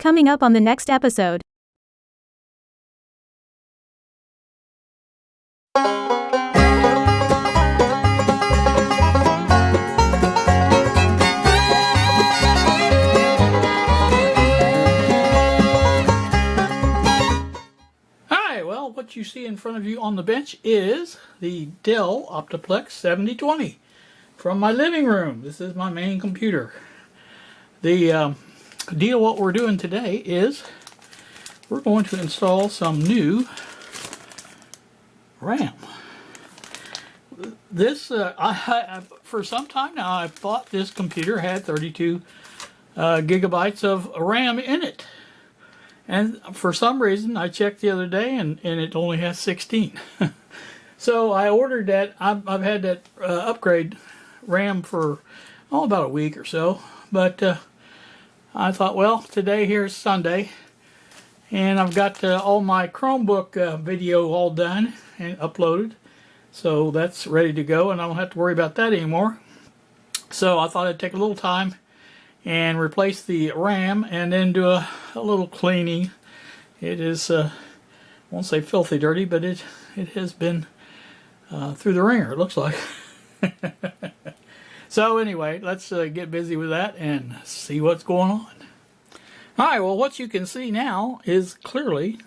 Coming up on the next episode. What you see in front of you on the bench is the Dell Optiplex 7020 from my living room. This is my main computer. The deal what we're doing today is we're going to install some new RAM. This for some time now I thought this computer had 32 gigabytes of RAM in it. And for some reason, I checked the other day and it only has 16. So I ordered that. I've had that upgrade RAM for about a week or so. But I thought, well, today here's Sunday. And I've got all my Chromebook video all done and uploaded. So that's ready to go and I don't have to worry about that anymore. So I thought I'd take a little time and replace the RAM and then do a little cleaning. It is, I won't say filthy dirty, but it has been through the ringer, it looks like. So anyway, let's get busy with that and see what's going on. Alright, well what you can see now is clearly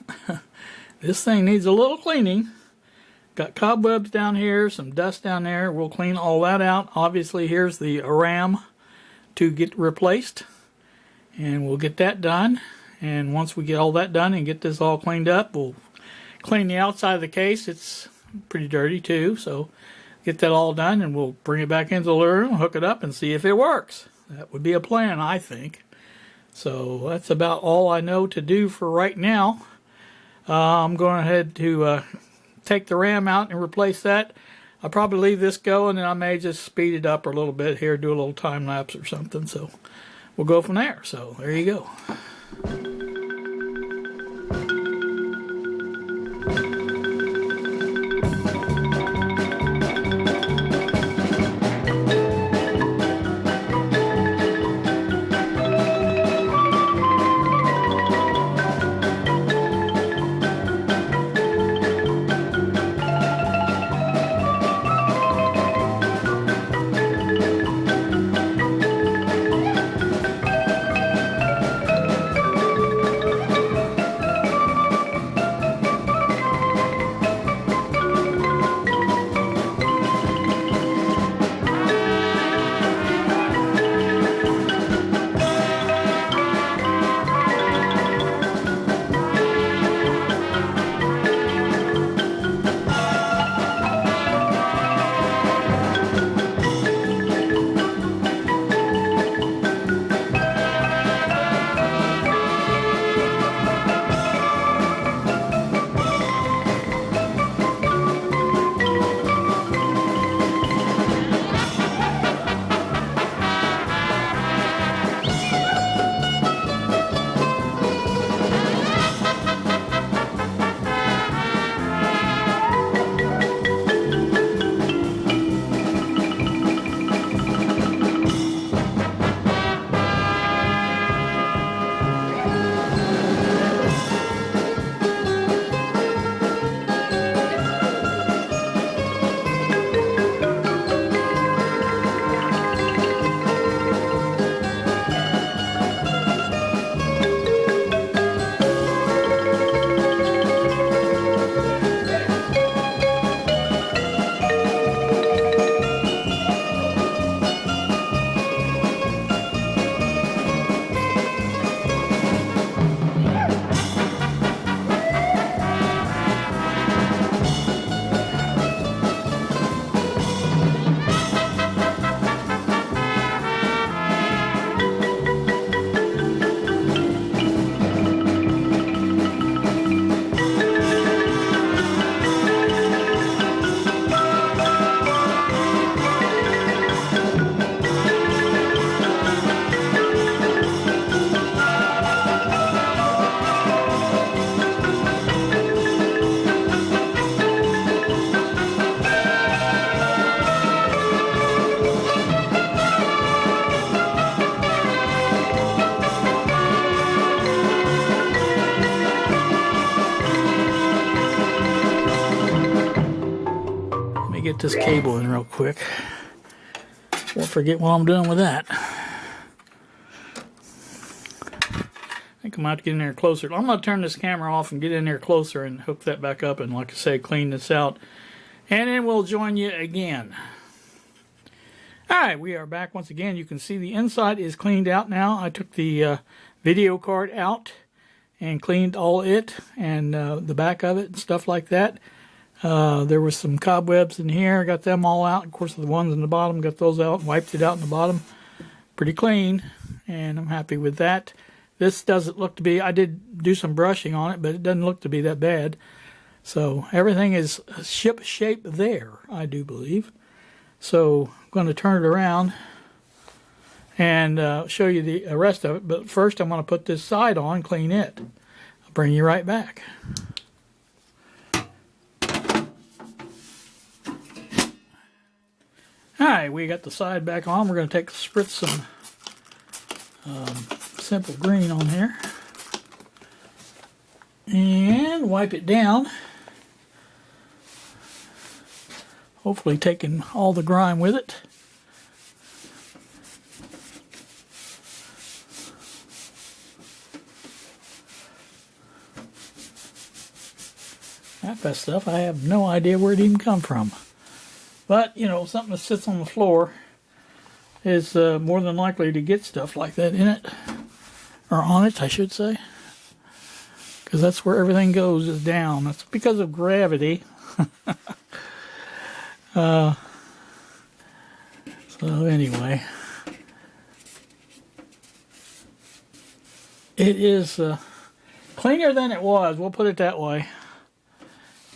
this thing needs a little cleaning. Got cobwebs down here, some dust down there. We'll clean all that out. Obviously here's the RAM to get replaced, and we'll get that done. And once we get all that done and get this all cleaned up, we'll clean the outside of the case. It's pretty dirty too, so get that all done and we'll bring it back into the room, hook it up and see if it works. That would be a plan, I think. So that's about all I know to do for right now. I'm going ahead to take the RAM out and replace that. I'll probably leave this going and I may just speed it up a little bit here, do a little time lapse or something. So we'll go from there. So there you go. get this cable in real quick. Won't forget what I'm doing with that. I think I'm going to have to get in there closer. I'm going to turn this camera off and get in there closer and hook that back up and, like I say, clean this out. And then we'll join you again. Alright, we are back once again. You can see the inside is cleaned out now. I took the video card out and cleaned all it and the back of it and stuff like that. There was some cobwebs in here. Got them all out. Of course, the ones in the bottom, got those out. Wiped it out in the bottom. Pretty clean, and I'm happy with that. This doesn't look to be, I did do some brushing on it, but it doesn't look to be that bad. So everything is ship shape there, I do believe. So I'm going to turn it around and show you the rest of it. But first I'm going to put this side on, clean it. I'll bring you right back. Alright, we got the side back on. We're going to spritz some simple green on here. And wipe it down. Hopefully taking all the grime with it. That stuff, I have no idea where it even come from. But, you know, something that sits on the floor is more than likely to get stuff like that in it. Or on it, I should say. Because that's where everything goes, is down. That's because of gravity. So anyway, it is cleaner than it was, we'll put it that way.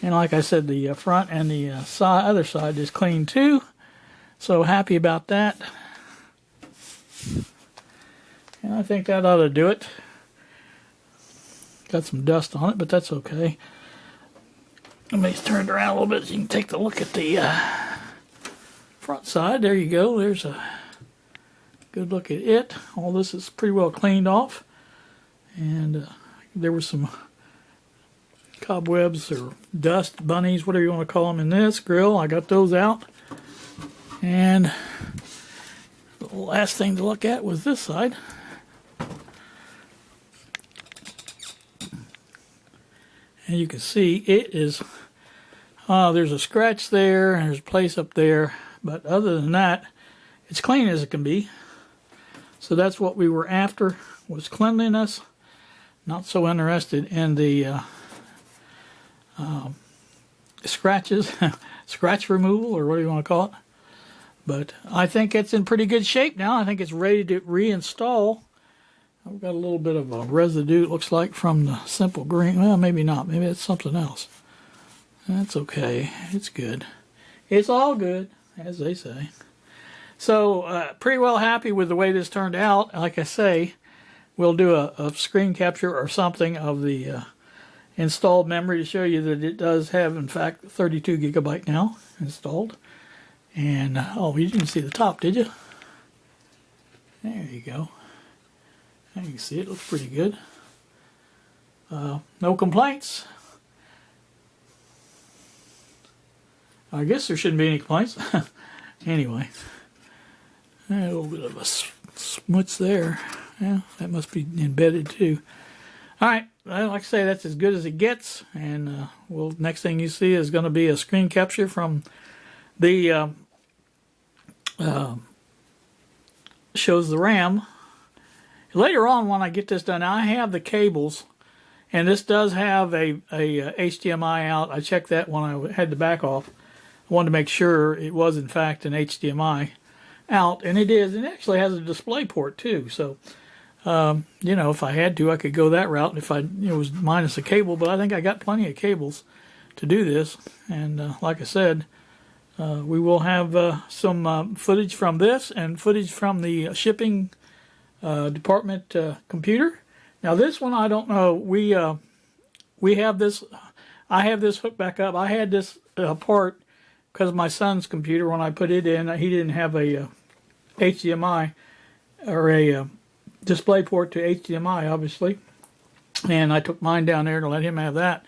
And like I said, the front and the other side is clean too, so happy about that. And I think that ought to do it. Got some dust on it, but that's okay. Let me turn it around a little bit so you can take a look at the front side. There you go. There's a good look at it. All this is pretty well cleaned off. And there were some cobwebs or dust bunnies, whatever you want to call them, in this grill. I got those out. And the last thing to look at was this side. And you can see it is, there's a scratch there, and there's a place up there, but other than that, it's clean as it can be. So that's what we were after, was cleanliness. Not so interested in the scratches, scratch removal, or what do you want to call it. But I think it's in pretty good shape now. I think it's ready to reinstall. I've got a little bit of a residue, it looks like, from the simple green. Well, maybe not. Maybe it's something else. That's okay. It's good. It's all good, as they say. So, pretty well happy with the way this turned out. Like I say, we'll do a screen capture or something of the installed memory to show you that it does have, in fact, 32 gigabyte now installed. And, oh, you didn't see the top, did you? There you go. You can see it looks pretty good. No complaints. I guess there shouldn't be any complaints. Anyway, a little bit of a smuts there. Yeah, that must be embedded too. All right, like I say, that's as good as it gets. And well, next thing you see is going to be a screen capture from the shows the RAM. Later on, when I get this done, now I have the cables, and this does have a HDMI out. I checked that when I had the back off. I wanted to make sure it was, in fact, an HDMI out, and it is. It actually has a display port, too. So, you know, if I had to, I could go that route if it was minus a cable, but I think I got plenty of cables to do this. And like I said, we will have some footage from this and footage from the shipping department computer. Now this one, I don't know. We have this. I have this hooked back up. I had this part because my son's computer, when I put it in, he didn't have a HDMI or a display port to HDMI, obviously. And I took mine down there to let him have that.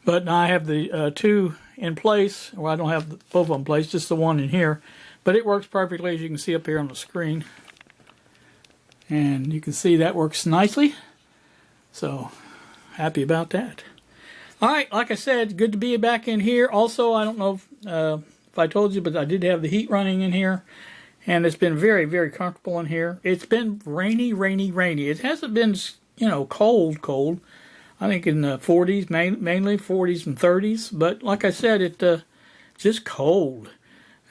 But I have the two in place. Well, I don't have both of them in place, just the one in here. But it works perfectly, as you can see up here on the screen. And you can see that works nicely. So, happy about that. Alright, like I said, good to be back in here. Also, I don't know if I told you, but I did have the heat running in here. And it's been very, very comfortable in here. It's been rainy, rainy, rainy. It hasn't been, you know, cold, cold. I think in the 40s, mainly 40s and 30s. But like I said, it just cold.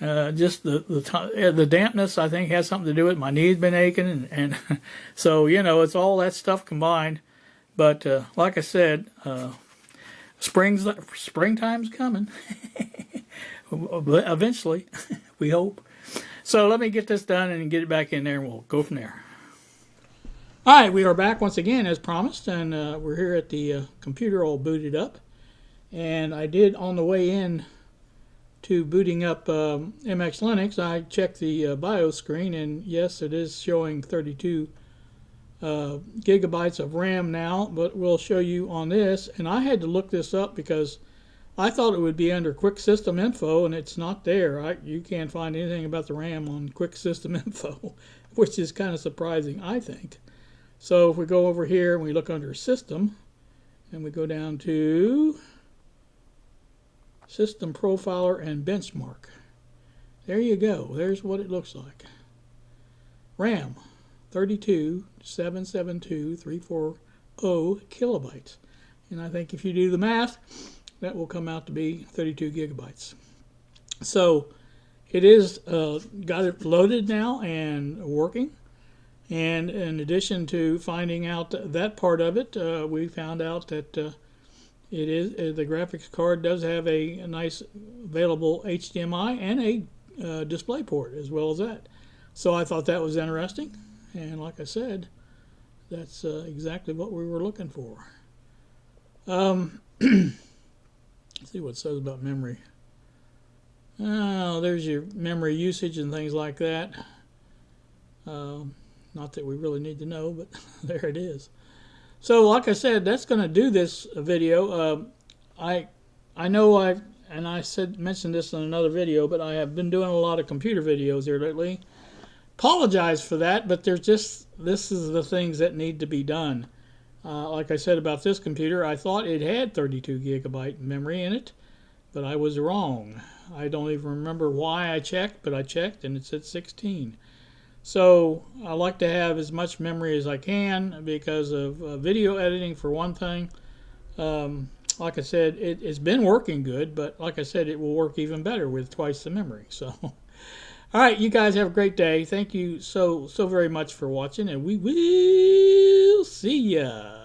Just the dampness, I think, has something to do with it. My knee's been aching, and so, you know, it's all that stuff combined. But like I said, springtime's coming. Eventually, we hope. So let me get this done and get it back in there, and we'll go from there. All right, we are back once again as promised, and we're here at the computer all booted up. And I did, on the way in to booting up MX Linux, I checked the BIOS screen, and yes, it is showing 32 gigabytes of RAM now, but we'll show you on this. And I had to look this up because I thought it would be under Quick System Info, and it's not there. You can't find anything about the RAM on Quick System Info, which is kind of surprising, I think. So if we go over here and we look under System, and we go down to System Profiler and Benchmark. There you go. There's what it looks like. RAM, 32,772,340 kilobytes. And I think if you do the math, that will come out to be 32 gigabytes. So it is got it loaded now and working. And in addition to finding out that part of it, we found out that it is the graphics card does have a nice available HDMI and a display port as well as that. So I thought that was interesting. And like I said, that's exactly what we were looking for. Let's see what it says about memory. Oh, there's your memory usage and things like that. Not that we really need to know, but there it is. So, like I said, that's going to do this video. I know I mentioned this in another video, but I have been doing a lot of computer videos here lately. Apologize for that, but this is the things that need to be done. Like I said about this computer, I thought it had 32 gigabyte memory in it, but I was wrong. I don't even remember why I checked, but I checked and it said 16. So I like to have as much memory as I can because of video editing for one thing. Like I said, it's been working good, but like I said, it will work even better with twice the memory. So, all right, you guys have a great day. Thank you so very much for watching, and we will see ya.